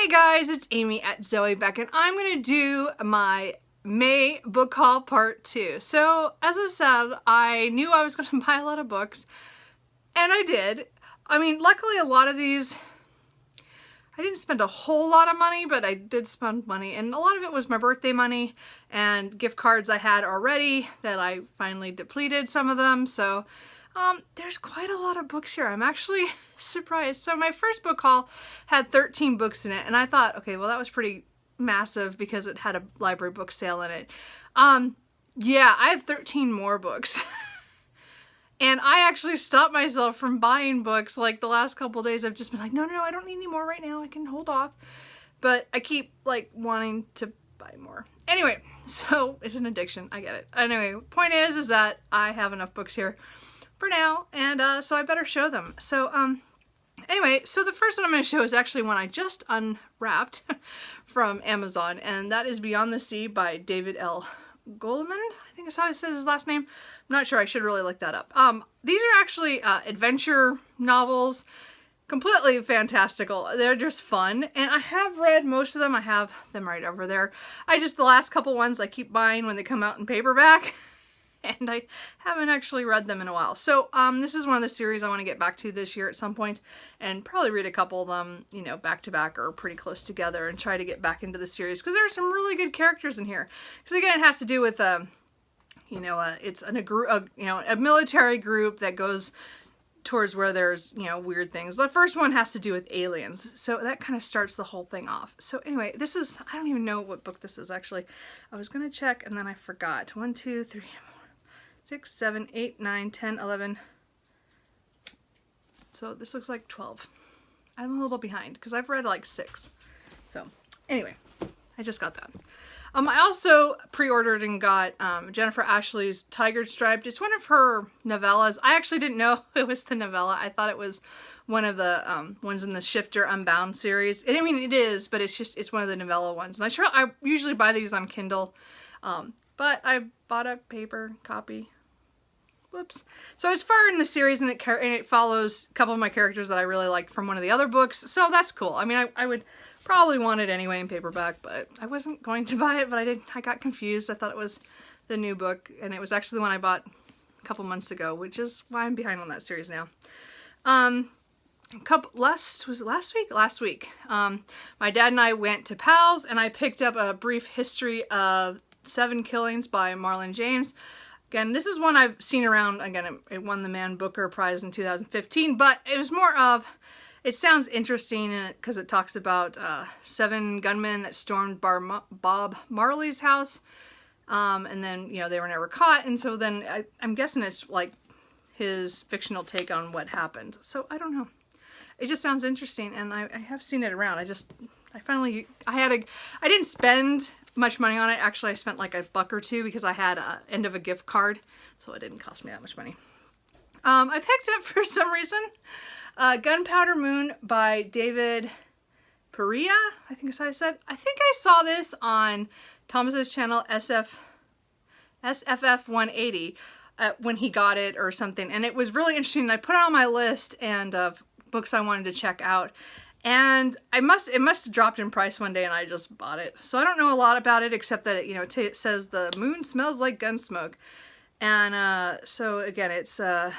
Hey guys, it's Amy at Zoe Beck, and I'm going to do my May book haul part 2. So, as I said, I knew I was going to buy a lot of books, and I did. I mean, luckily a lot of these, I didn't spend a whole lot of money, but I did spend money, and a lot of it was my birthday money and gift cards I had already that I finally depleted some of them, so there's quite a lot of books here. I'm actually surprised. So my first book haul had 13 books in it, and I thought, okay, well that was pretty massive because it had a library book sale in it. Yeah, I have 13 more books. And I actually stopped myself from buying books like the last couple days. I've just been like, no, I don't need any more right now. I can hold off. But I keep like wanting to buy more. Anyway, so it's an addiction. I get it. Anyway, point is that I have enough books here for now, and so I better show them. So anyway, so the first one I'm going to show is actually one I just unwrapped from Amazon, and that is Beyond the Sea by David L. Goleman, I think is how he says his last name. I'm not sure, I should really look that up. These are actually adventure novels, completely fantastical. They're just fun, and I have read most of them. I have them right over there. The last couple ones I keep buying when they come out in paperback. And I haven't actually read them in a while. So this is one of the series I want to get back to this year at some point, and probably read a couple of them, you know, back to back or pretty close together, and try to get back into the series because there are some really good characters in here. Because again, it has to do with it's a military group that goes towards where there's, you know, weird things. The first one has to do with aliens, so that kind of starts the whole thing off. So anyway, this is, I don't even know what book this is actually. I was gonna check and then I forgot. 1, 2, 3, 6, 7, 8, 9, 10, 11. So this looks like 12. I'm a little behind because I've read like 6. So anyway, I just got that. I also pre-ordered and got Jennifer Ashley's Tiger Striped. It's one of her novellas. I actually didn't know it was the novella. I thought it was one of the ones in the Shifter Unbound series. I mean, it is, but it's one of the novella ones. And I usually buy these on Kindle, but I bought a paper copy. Whoops. So it's far in the series, and it follows a couple of my characters that I really liked from one of the other books, so that's cool. I mean, I would probably want it anyway in paperback, but I wasn't going to buy it, but I got confused. I thought it was the new book, and it was actually the one I bought a couple months ago, which is why I'm behind on that series now. Was it last week? Last week. My dad and I went to Pal's, and I picked up A Brief History of 7 Killings by Marlon James. Again, this is one I've seen around. Again, it won the Man Booker Prize in 2015, but it was more of, it sounds interesting because it talks about 7 gunmen that stormed Bob Marley's house, and then, you know, they were never caught, and so then I'm guessing it's like his fictional take on what happened. So I don't know. It just sounds interesting, and I have seen it around. I didn't spend much money on it. Actually, I spent like $1 or $2 because I had a end of a gift card, so it didn't cost me that much money. I picked up, for some reason, Gunpowder Moon by David Perea, I think is how I said. I think I saw this on Thomas's channel, SFF 180, when he got it or something, and it was really interesting. I put it on my list and of books I wanted to check out. And it must have dropped in price one day, and I just bought it. So I don't know a lot about it, except that it says the moon smells like gun smoke, and so again, it's then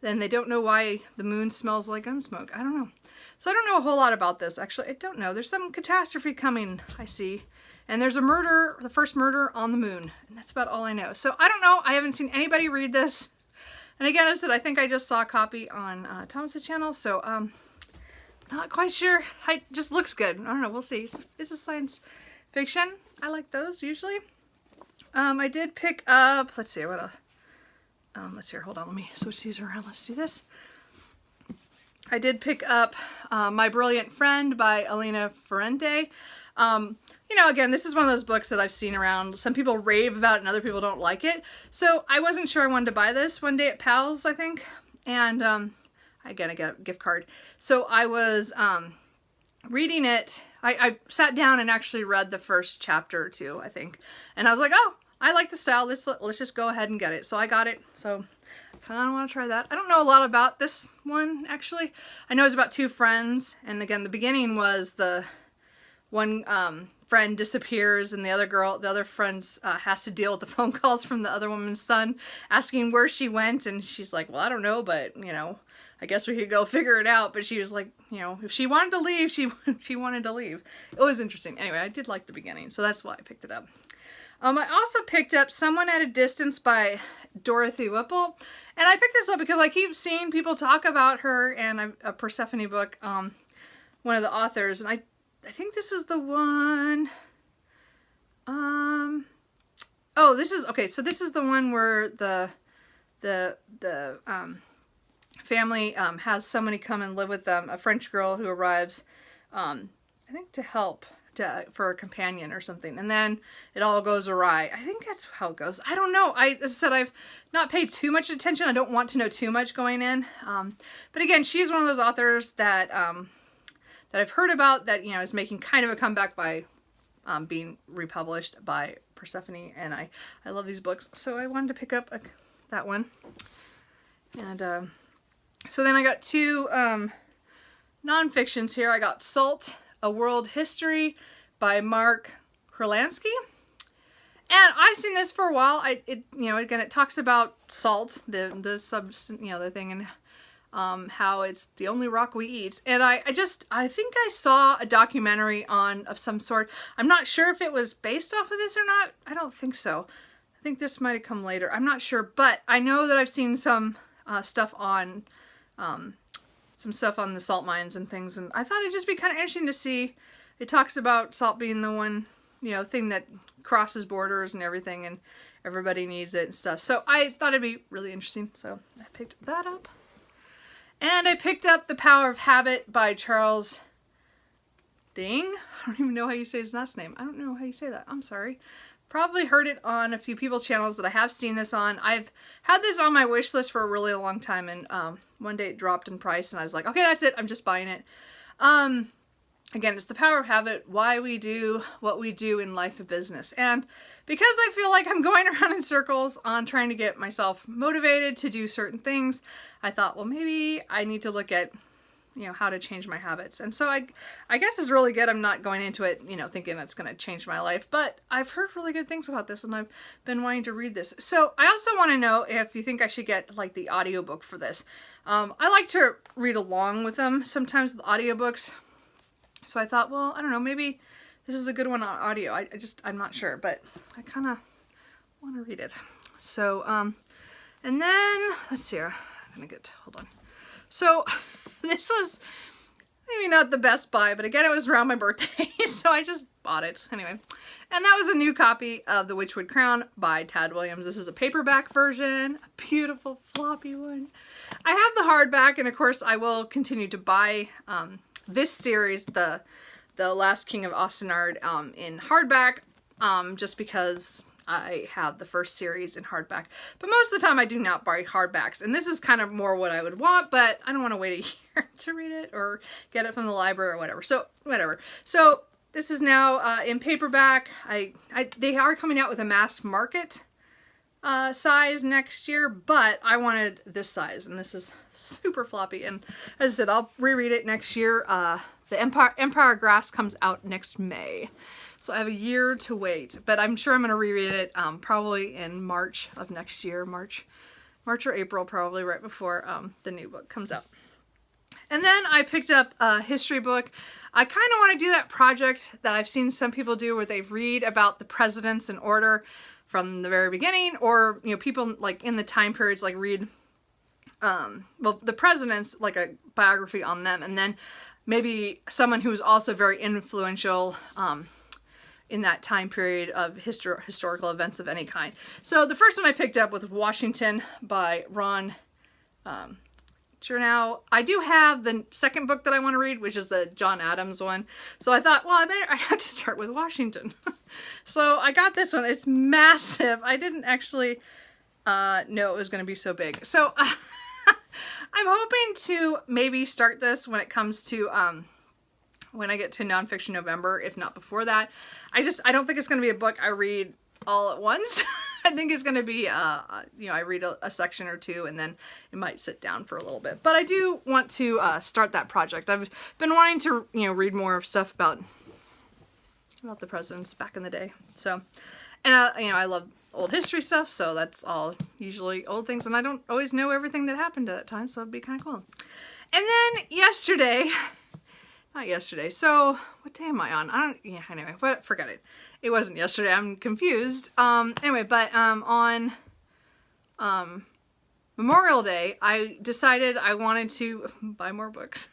they don't know why the moon smells like gun smoke. I don't know. So I don't know a whole lot about this. Actually, I don't know. There's some catastrophe coming, I see, and there's a murder, the first murder on the moon, and that's about all I know. So I don't know. I haven't seen anybody read this, and again, I said I think I just saw a copy on Thomas's channel. So not quite sure. It just looks good. I don't know. We'll see. It's a science fiction. I like those usually. I did pick up, let's see, what else? Let's see, hold on. Let me switch these around. Let's do this. I did pick up My Brilliant Friend by Elena Ferrante. You know, again, this is one of those books that I've seen around. Some people rave about it and other people don't like it. So I wasn't sure I wanted to buy this one day at Pal's, I think. And again, I got a gift card. So I was reading it. I sat down and actually read the first chapter or 2, I think. And I was like, oh, I like the style. Let's just go ahead and get it. So I got it. So kind of want to try that. I don't know a lot about this one, actually. I know it's about two friends, and again, the beginning was the one friend disappears, and the other friend has to deal with the phone calls from the other woman's son asking where she went, and she's like, well, I don't know, but, you know, I guess we could go figure it out. But she was like, you know, if she wanted to leave, she wanted to leave. It was interesting. Anyway, I did like the beginning, so that's why I picked it up. I also picked up Someone at a Distance by Dorothy Whipple. And I picked this up because I keep seeing people talk about her and a Persephone book, one of the authors. And I think this is the one, oh, this is, okay, so this is the one where the family has somebody come and live with them, a French girl who arrives, I think to help, for a companion or something, and then it all goes awry. I think that's how it goes. I don't know. As I said, I've not paid too much attention. I don't want to know too much going in. But again, she's one of those authors that that I've heard about that, you know, is making kind of a comeback by being republished by Persephone, and I love these books, so I wanted to pick up that one. And so then I got two nonfictions here. I got Salt, A World History by Mark Kurlansky. And I've seen this for a while. You know, again, it talks about salt, the substance, you know, the thing, and how it's the only rock we eat. And I think I saw a documentary of some sort. I'm not sure if it was based off of this or not. I don't think so. I think this might have come later. I'm not sure, but I know that I've seen some stuff on the salt mines and things, and I thought it'd just be kind of interesting to see. It talks about salt being the one, you know, thing that crosses borders and everything, and everybody needs it and stuff. So I thought it'd be really interesting, so I picked that up. And I picked up The Power of Habit by Charles Ding. I don't even know how you say his last name. I don't know how you say that. I'm sorry. Probably heard it on a few people's channels that I have seen this on. I've had this on my wish list for a really long time, and one day it dropped in price, and I was like, okay, that's it. I'm just buying it. Again, it's The Power of Habit, why we do what we do in life and business. And because I feel like I'm going around in circles on trying to get myself motivated to do certain things, I thought, well, maybe I need to look at, you know, how to change my habits. And so I guess it's really good. I'm not going into it, you know, thinking it's going to change my life, but I've heard really good things about this, and I've been wanting to read this. So I also want to know if you think I should get like the audiobook for this. I like to read along with them sometimes with audiobooks. So I thought, well, I don't know, maybe this is a good one on audio. I'm not sure, but I kind of want to read it. So, and then, let's see here. I'm going to hold on. So this was maybe not the best buy, but again, it was around my birthday, so I just bought it anyway. And that was a new copy of The Witchwood Crown by Tad Williams. This is a paperback version, a beautiful floppy one. I have the hardback, and of course I will continue to buy this series, the Last King of Ostenard, in hardback, just because I have the first series in hardback. But most of the time I do not buy hardbacks, and this is kind of more what I would want, but I don't want to wait a year to read it or get it from the library or whatever. So whatever. So this is now in paperback. They are coming out with a mass market size next year, but I wanted this size, and this is super floppy. And as I said, I'll reread it next year. The Empire Grass comes out next May. So I have a year to wait, but I'm sure I'm going to reread it probably in March of next year, March or April, probably right before the new book comes out. And then I picked up a history book. I kind of want to do that project that I've seen some people do where they read about the presidents in order from the very beginning, or, you know, people like in the time periods, like read, well, the presidents, like a biography on them, and then maybe someone who's also very influential in that time period of historical events of any kind. So the first one I picked up was Washington by Ron Chernow. I do have the second book that I want to read, which is the John Adams one. So I thought, well, I have to start with Washington. So I got this one. It's massive. I didn't actually know it was going to be so big. So I'm hoping to maybe start this when it comes to when I get to Nonfiction November, if not before that. I don't think it's going to be a book I read all at once. I think it's going to be, you know, I read a section or two and then it might sit down for a little bit. But I do want to start that project. I've been wanting to, you know, read more stuff about the presidents back in the day. So, and you know, I love old history stuff, so that's all usually old things, and I don't always know everything that happened at that time, so it'd be kind of cool. And then yesterday, not yesterday, so what day am I on? Yeah, anyway, forget it. It wasn't yesterday, I'm confused. Anyway, but on Memorial Day, I decided I wanted to buy more books.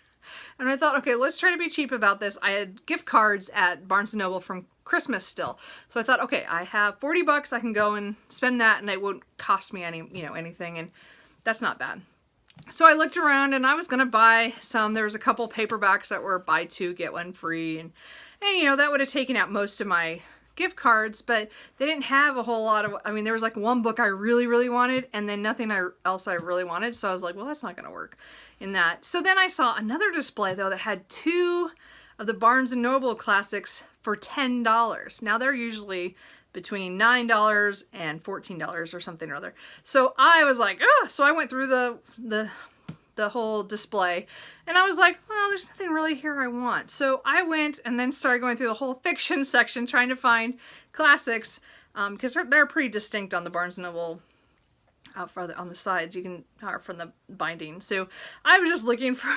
And I thought, okay, let's try to be cheap about this. I had gift cards at Barnes & Noble from Christmas still. So I thought, okay, I have 40 bucks. I can go and spend that and it won't cost me any, you know, anything. And that's not bad. So I looked around and I was going to buy some. There was a couple paperbacks that were buy two, get one free. And you know, that would have taken out most of my gift cards, but they didn't have a whole lot of, I mean, there was like one book I really, really wanted and then nothing else I really wanted. So I was like, well, that's not going to work in that. So then I saw another display though that had two of the Barnes & Noble classics for $10. Now they're usually between $9 and $14 or something or other. So I was like, ugh! So I went through the whole display and I was like, well, there's nothing really here I want. So I went and then started going through the whole fiction section trying to find classics because they're pretty distinct on the Barnes & Noble farther on the sides. You can, from the binding. So I was just looking for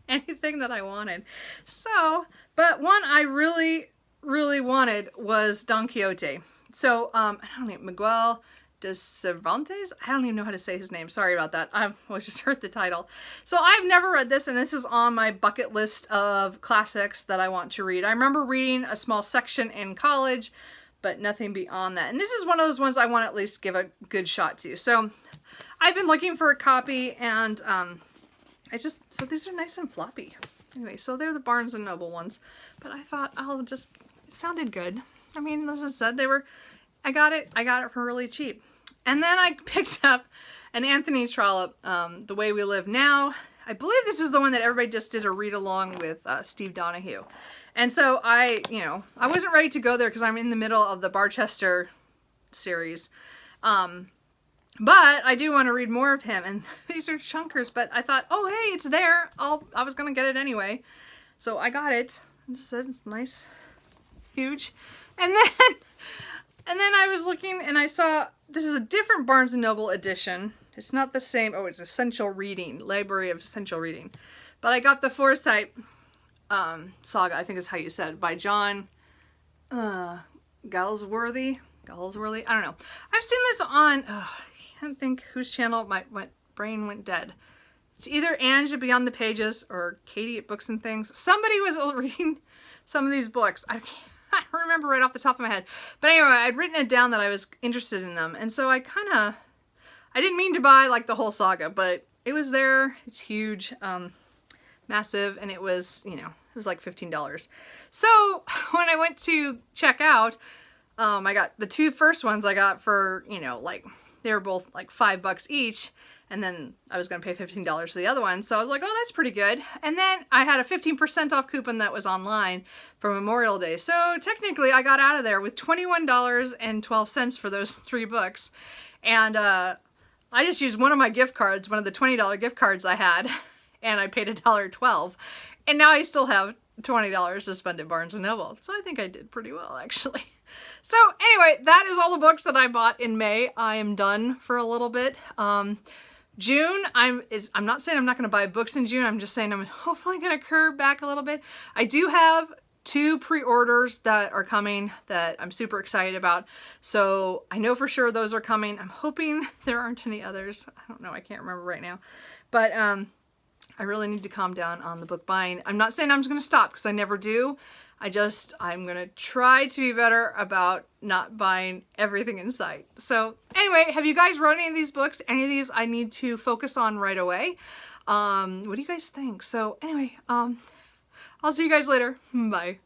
anything that I wanted. So, but one I really, really wanted was Don Quixote. So, I don't know, Miguel de Cervantes? I don't even know how to say his name. Sorry about that. I just heard the title. So I've never read this, and this is on my bucket list of classics that I want to read. I remember reading a small section in college, but nothing beyond that. And this is one of those ones I want to at least give a good shot to. So I've been looking for a copy, and so these are nice and floppy. Anyway, so they're the Barnes & Noble ones, but I thought it sounded good. I mean, as I said, I got it for really cheap. And then I picked up an Anthony Trollope, The Way We Live Now. I believe this is the one that everybody just did a read along with Steve Donahue. And so I wasn't ready to go there because I'm in the middle of the Barchester series. But I do want to read more of him, and these are chunkers, but I thought, oh, hey, it's there. I was going to get it anyway. So I got it. It's nice, huge. And then I was looking and I saw, this is a different Barnes & Noble edition. It's not the same. Oh, it's Essential Reading, Library of Essential Reading. But I got the Forsyte Saga, I think is how you said, by John Galsworthy. I don't know. I've seen this on, I can't think whose channel, my brain went dead. It's either Ange at Beyond the Pages or Katie at Books and Things. Somebody was reading some of these books. I can't remember right off the top of my head. But anyway, I'd written it down that I was interested in them. And so I didn't mean to buy like the whole saga, but it was there. It's huge, massive, and it was, it was like $15. So when I went to check out, I got the two first ones I got for, like, they were both like $5 each. And then I was going to pay $15 for the other one. So I was like, oh, that's pretty good. And then I had a 15% off coupon that was online for Memorial Day. So technically I got out of there with $21.12 for those 3 books. And I just used one of my gift cards, one of the $20 gift cards I had, and I paid $1.12. And now I still have $20 to spend at Barnes & Noble. So I think I did pretty well, actually. So anyway, that is all the books that I bought in May. I am done for a little bit. June, I'm not saying I'm not going to buy books in June. I'm just saying I'm hopefully going to curve back a little bit. I do have 2 pre-orders that are coming that I'm super excited about. So I know for sure those are coming. I'm hoping there aren't any others. I don't know. I can't remember right now. But I really need to calm down on the book buying. I'm not saying I'm just going to stop because I never do. I'm going to try to be better about not buying everything in sight. So anyway, have you guys read any of these books? Any of these I need to focus on right away? What do you guys think? So anyway, I'll see you guys later. Bye.